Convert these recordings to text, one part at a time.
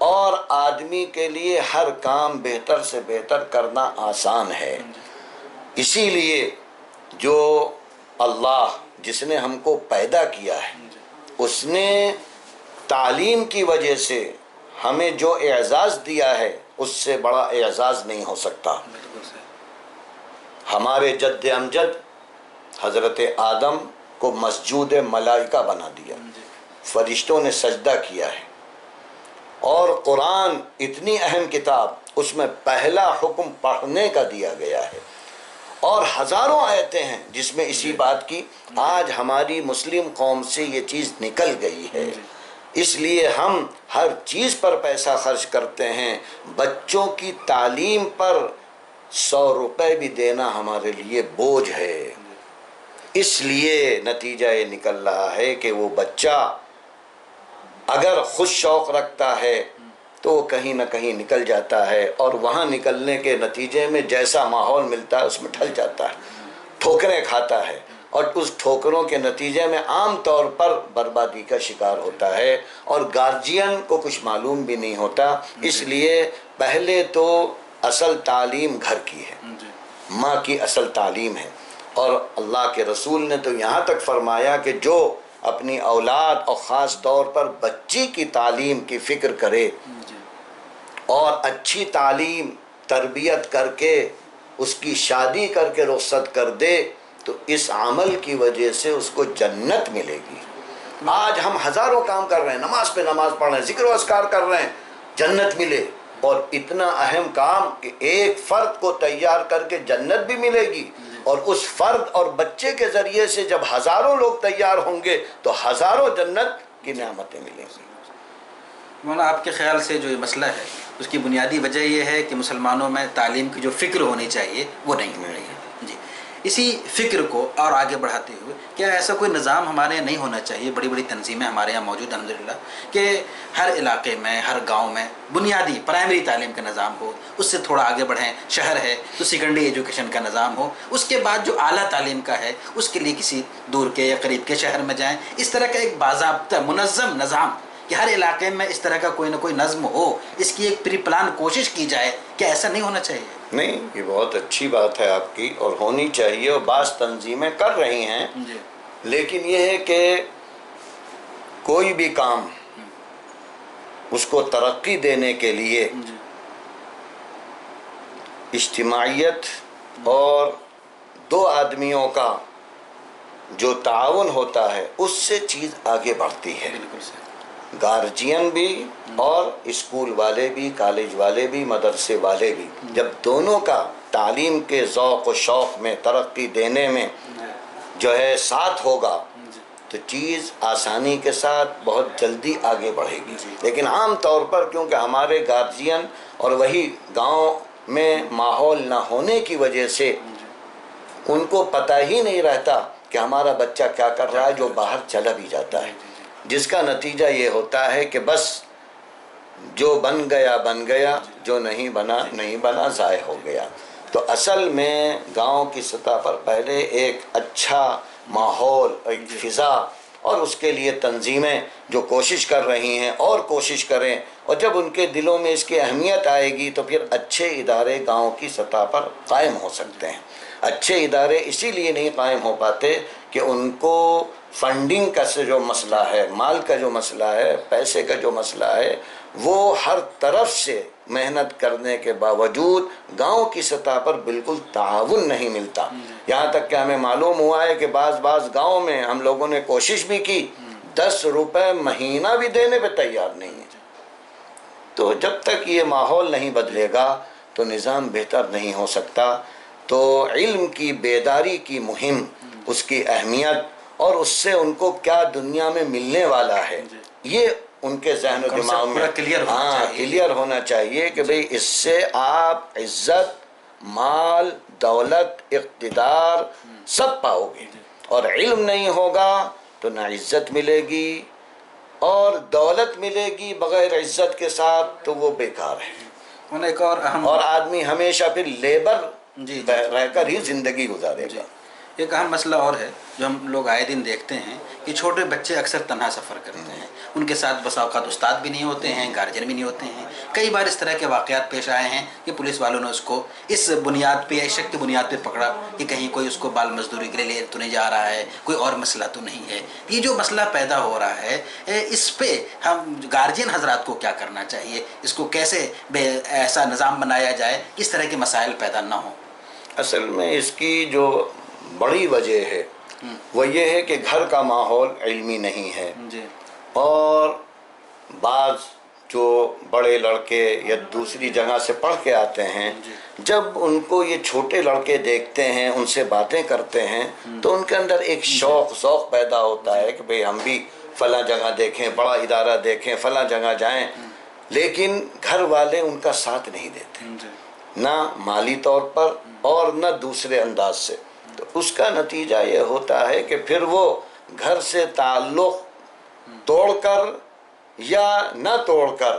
اور آدمی کے لیے ہر کام بہتر سے بہتر کرنا آسان ہے۔ اسی لیے جو اللہ جس نے ہم کو پیدا کیا ہے اس نے تعلیم کی وجہ سے ہمیں جو اعزاز دیا ہے اس سے بڑا اعزاز نہیں ہو سکتا۔ ہمارے جد امجد حضرت آدم کو مسجود ملائکہ بنا دیا، فرشتوں نے سجدہ کیا ہے، اور قرآن اتنی اہم کتاب، اس میں پہلا حکم پڑھنے کا دیا گیا ہے، اور ہزاروں آیتیں ہیں جس میں اسی بات کی آج ہماری مسلم قوم سے یہ چیز نکل گئی ہے۔ اس لیے ہم ہر چیز پر پیسہ خرچ کرتے ہیں، بچوں کی تعلیم پر 100 روپے بھی دینا ہمارے لیے بوجھ ہے۔ اس لیے نتیجہ یہ نکل رہا ہے کہ وہ بچہ اگر خود شوق رکھتا ہے تو وہ کہیں نہ کہیں نکل جاتا ہے، اور وہاں نکلنے کے نتیجے میں جیسا ماحول ملتا ہے اس میں ڈھل جاتا ہے، ٹھوکریں کھاتا ہے، اور اس ٹھوکروں کے نتیجے میں عام طور پر بربادی کا شکار ہوتا ہے، اور گارجین کو کچھ معلوم بھی نہیں ہوتا۔ اس لیے پہلے تو اصل تعلیم گھر کی ہے، ماں کی اصل تعلیم ہے، اور اللہ کے رسول نے تو یہاں تک فرمایا کہ جو اپنی اولاد اور خاص طور پر بچی کی تعلیم کی فکر کرے اور اچھی تعلیم تربیت کر کے اس کی شادی کر کے رخصت کر دے تو اس عمل کی وجہ سے اس کو جنت ملے گی۔ آج ہم ہزاروں کام کر رہے ہیں، نماز پہ نماز پڑھ رہے ہیں، ذکر و اذکار کر رہے ہیں، جنت ملے، اور اتنا اہم کام کہ ایک فرد کو تیار کر کے جنت بھی ملے گی، اور اس فرد اور بچے کے ذریعے سے جب ہزاروں لوگ تیار ہوں گے تو ہزاروں جنت کی نعمتیں ملیں گی۔ مولانا آپ کے خیال سے جو یہ مسئلہ ہے اس کی بنیادی وجہ یہ ہے کہ مسلمانوں میں تعلیم کی جو فکر ہونی چاہیے وہ نہیں ہو رہی ہے۔ جی، اسی فکر کو اور آگے بڑھاتے ہوئے کیا ایسا کوئی نظام ہمارے یہاں نہیں ہونا چاہیے؟ بڑی بڑی تنظیمیں ہمارے یہاں موجود الحمدللہ کہ ہر علاقے میں ہر گاؤں میں بنیادی پرائمری تعلیم کا نظام ہو، اس سے تھوڑا آگے بڑھیں، شہر ہے تو سیکنڈری ایجوکیشن کا نظام ہو، اس کے بعد جو اعلیٰ تعلیم کا ہے اس کے لیے کسی دور کے یا قریب کے شہر میں جائیں۔ اس طرح کا ایک باضابطہ منظم نظام کہ ہر علاقے میں اس طرح کا کوئی نہ کوئی نظم ہو، اس کی ایک پری پلان کوشش کی جائے، کیا ایسا نہیں ہونا چاہیے؟ نہیں، یہ بہت اچھی بات ہے آپ کی، اور ہونی چاہیے، اور بعض تنظیمیں کر رہی ہیں، لیکن یہ ہے کہ کوئی بھی کام اس کو ترقی دینے کے لیے اجتماعیت اور دو آدمیوں کا جو تعاون ہوتا ہے اس سے چیز آگے بڑھتی ہے۔ بالکل صحیح۔ گارجین بھی اور اسکول والے بھی، کالج والے بھی، مدرسے والے بھی، جب دونوں کا تعلیم کے ذوق و شوق میں ترقی دینے میں جو ہے ساتھ ہوگا تو چیز آسانی کے ساتھ بہت جلدی آگے بڑھے گی۔ لیکن عام طور پر کیونکہ ہمارے گارجین اور وہی گاؤں میں ماحول نہ ہونے کی وجہ سے ان کو پتہ ہی نہیں رہتا کہ ہمارا بچہ کیا کر رہا ہے، جو باہر چلا بھی جاتا ہے، جس کا نتیجہ یہ ہوتا ہے کہ بس جو بن گیا بن گیا، جو نہیں بنا نہیں بنا، ضائع ہو گیا۔ تو اصل میں گاؤں کی سطح پر پہلے ایک اچھا ماحول، ایک فضا، اور اس کے لیے تنظیمیں جو کوشش کر رہی ہیں اور کوشش کریں، اور جب ان کے دلوں میں اس کی اہمیت آئے گی تو پھر اچھے ادارے گاؤں کی سطح پر قائم ہو سکتے ہیں۔ اچھے ادارے اسی لیے نہیں قائم ہو پاتے کہ ان کو فنڈنگ کا جو مسئلہ ہے، مال کا جو مسئلہ ہے، پیسے کا جو مسئلہ ہے، وہ ہر طرف سے محنت کرنے کے باوجود گاؤں کی سطح پر بالکل تعاون نہیں ملتا۔ یہاں تک کہ ہمیں معلوم ہوا ہے کہ بعض گاؤں میں ہم لوگوں نے کوشش بھی کی، 10 روپے مہینہ بھی دینے پہ تیار نہیں ہے۔ تو جب تک یہ ماحول نہیں بدلے گا تو نظام بہتر نہیں ہو سکتا۔ تو علم کی بیداری کی مہم، اس کی اہمیت، اور اس سے ان کو کیا دنیا میں ملنے والا ہے، یہ ان کے ذہن و دماغ میں کلیئر ہونا چاہیے کہ بھئی اس سے آپ عزت، مال، دولت، اقتدار سب پاؤ گے، اور علم نہیں ہوگا تو نہ عزت ملے گی اور دولت ملے گی بغیر عزت کے ساتھ تو وہ بیکار ہے، ایک اور آدمی ہمیشہ پھر لیبر رہ کر ہی زندگی گزارے گا۔ ایک اہم مسئلہ اور ہے جو ہم لوگ آئے دن دیکھتے ہیں کہ چھوٹے بچے اکثر تنہا سفر کرتے ہیں، ان کے ساتھ بسا اوقات استاد بھی نہیں ہوتے ہیں, گارجین بھی نہیں ہوتے ہیں. کئی بار اس طرح کے واقعات پیش آئے ہیں کہ پولیس والوں نے اس کو اس بنیاد پہ یا اس شک کی بنیاد پہ پکڑا کہ کہیں کوئی اس کو بال مزدوری کے لیے تو نہیں جا رہا ہے, کوئی اور مسئلہ تو نہیں ہے. یہ جو مسئلہ پیدا ہو رہا ہے اس پہ ہم گارجین حضرات کو کیا کرنا چاہیے, اس کو کیسے ایسا نظام بنایا جائے کہ اس طرح کے مسائل پیدا نہ ہوں؟ اصل میں اس کی جو بڑی وجہ ہے وہ یہ ہے کہ گھر کا ماحول علمی نہیں ہے. جی. اور بعض جو بڑے لڑکے یا دوسری جگہ سے پڑھ کے آتے ہیں, جب ان کو یہ چھوٹے لڑکے دیکھتے ہیں, ان سے باتیں کرتے ہیں, تو ان کے اندر ایک ذوق پیدا ہوتا ہے کہ بھئی ہم بھی فلاں جگہ دیکھیں, بڑا ادارہ دیکھیں, فلاں جگہ جائیں. لیکن گھر والے ان کا ساتھ نہیں دیتے, نہ مالی طور پر اور نہ دوسرے انداز سے. تو اس کا نتیجہ یہ ہوتا ہے کہ پھر وہ گھر سے تعلق توڑ کر یا نہ توڑ کر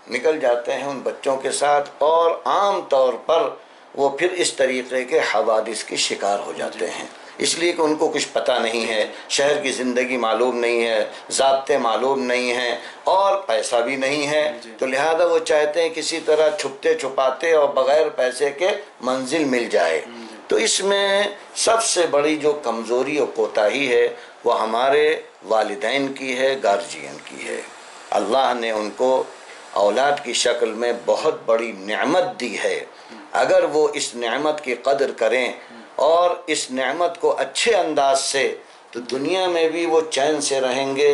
نکل جاتے ہیں ان بچوں کے ساتھ, اور عام طور پر وہ پھر اس طریقے کے حوادث کے شکار ہو جاتے ہیں. اس لیے کہ ان کو کچھ پتہ نہیں ہے, شہر کی زندگی معلوم نہیں ہے, ضابطے معلوم نہیں ہیں, اور پیسہ بھی نہیں ہے. تو لہذا وہ چاہتے ہیں کسی طرح چھپتے چھپاتے اور بغیر پیسے کے منزل مل جائے. تو اس میں سب سے بڑی جو کمزوری اور کوتاہی ہے وہ ہمارے والدین کی ہے, گارجین کی ہے. اللہ نے ان کو اولاد کی شکل میں بہت بڑی نعمت دی ہے. اگر وہ اس نعمت کی قدر کریں اور اس نعمت کو اچھے انداز سے, تو دنیا میں بھی وہ چین سے رہیں گے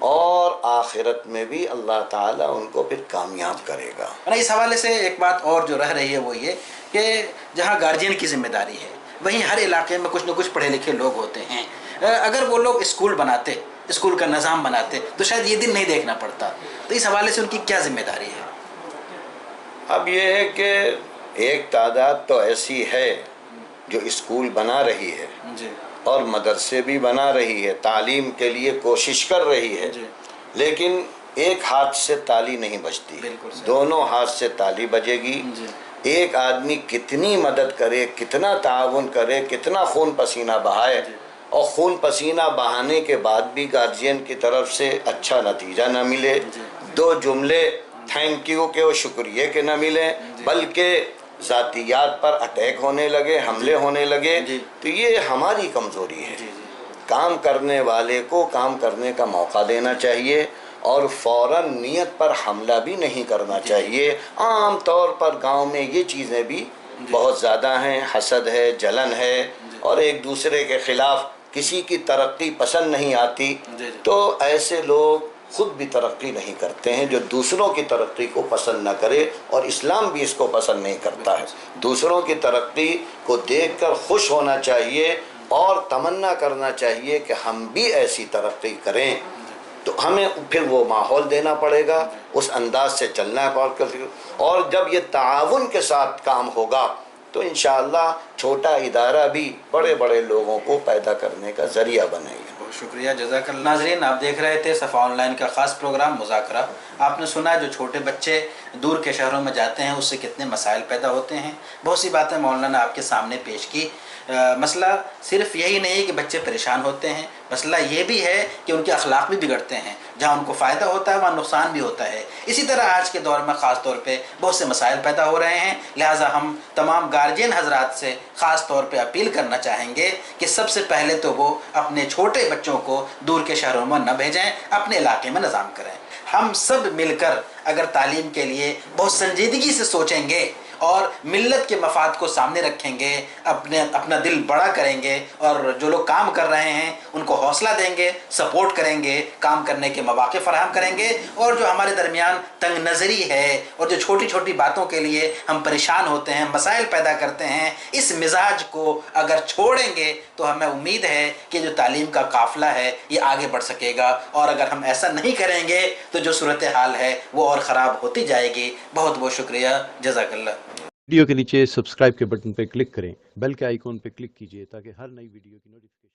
اور آخرت میں بھی اللہ تعالیٰ ان کو پھر کامیاب کرے گا. اس حوالے سے ایک بات اور جو رہ رہی ہے وہ یہ کہ جہاں گارجین کی ذمہ داری ہے وہیں ہر علاقے میں کچھ نہ کچھ پڑھے لکھے لوگ ہوتے ہیں. اگر وہ لوگ اسکول بناتے, اسکول کا نظام بناتے, تو شاید یہ دن نہیں دیکھنا پڑتا. تو اس حوالے سے ان کی کیا ذمہ داری ہے؟ اب یہ ہے کہ ایک تعداد تو ایسی ہے جو اسکول بنا رہی ہے اور مدرسے بھی بنا رہی ہے, تعلیم کے لیے کوشش کر رہی ہے, لیکن ایک ہاتھ سے تالی نہیں بجتی, دونوں ہاتھ سے تالی بجے گی. ایک آدمی کتنی مدد کرے, کتنا تعاون کرے, کتنا خون پسینہ بہائے, اور خون پسینہ بہانے کے بعد بھی گارجین کی طرف سے اچھا نتیجہ نہ ملے, دو جملے تھینک یو کے اور شکریہ کے نہ ملیں, بلکہ ذاتیات پر اٹیک ہونے لگے, حملے ہونے لگے, تو یہ ہماری کمزوری ہے. کام کرنے والے کو کام کرنے کا موقع دینا چاہیے اور فوراً نیت پر حملہ بھی نہیں کرنا چاہیے. عام طور پر گاؤں میں یہ چیزیں بھی بہت زیادہ ہیں, حسد ہے, جلن ہے, اور ایک دوسرے کے خلاف کسی کی ترقی پسند نہیں آتی. تو ایسے لوگ خود بھی ترقی نہیں کرتے ہیں جو دوسروں کی ترقی کو پسند نہ کرے, اور اسلام بھی اس کو پسند نہیں کرتا ہے. دوسروں کی ترقی کو دیکھ کر خوش ہونا چاہیے اور تمنا کرنا چاہیے کہ ہم بھی ایسی ترقی کریں. تو ہمیں پھر وہ ماحول دینا پڑے گا, اس انداز سے چلنا پڑے گا, اور جب یہ تعاون کے ساتھ کام ہوگا تو انشاءاللہ چھوٹا ادارہ بھی بڑے بڑے لوگوں کو پیدا کرنے کا ذریعہ بنے گا. بہت شکریہ, جزاک اللہ. ناظرین, آپ دیکھ رہے تھے صفا آن لائن کا خاص پروگرام مذاکرہ. آپ نے سنا جو چھوٹے بچے دور کے شہروں میں جاتے ہیں اس سے کتنے مسائل پیدا ہوتے ہیں. بہت سی باتیں مولانا نے آپ کے سامنے پیش کی. مسئلہ صرف یہی نہیں کہ بچے پریشان ہوتے ہیں, مسئلہ یہ بھی ہے کہ ان کے اخلاق بھی بگڑتے ہیں. جہاں ان کو فائدہ ہوتا ہے وہاں نقصان بھی ہوتا ہے. اسی طرح آج کے دور میں خاص طور پہ بہت سے مسائل پیدا ہو رہے ہیں. لہٰذا ہم تمام گارجین حضرات سے خاص طور پہ اپیل کرنا چاہیں گے کہ سب سے پہلے تو وہ اپنے چھوٹے بچوں کو دور کے شہروں میں نہ بھیجیں, اپنے علاقے میں نظام کریں. ہم سب مل کر اگر تعلیم کے لیے بہت سنجیدگی سے سوچیں گے اور ملت کے مفاد کو سامنے رکھیں گے, اپنا دل بڑا کریں گے, اور جو لوگ کام کر رہے ہیں ان کو حوصلہ دیں گے, سپورٹ کریں گے, کام کرنے کے مواقع فراہم کریں گے, اور جو ہمارے درمیان تنگ نظری ہے اور جو چھوٹی چھوٹی باتوں کے لیے ہم پریشان ہوتے ہیں, مسائل پیدا کرتے ہیں, اس مزاج کو اگر چھوڑیں گے تو ہمیں امید ہے کہ جو تعلیم کا قافلہ ہے یہ آگے بڑھ سکے گا. اور اگر ہم ایسا نہیں کریں گے تو جو صورتحال ہے وہ اور خراب ہوتی جائے گی. بہت بہت شکریہ, جزاک اللہ. ویڈیو کے نیچے سبسکرائب کے بٹن پہ کلک کریں, بیل کے آئیکن پہ کلک کیجئے تاکہ ہر نئی ویڈیو کی نوٹیفیکیشن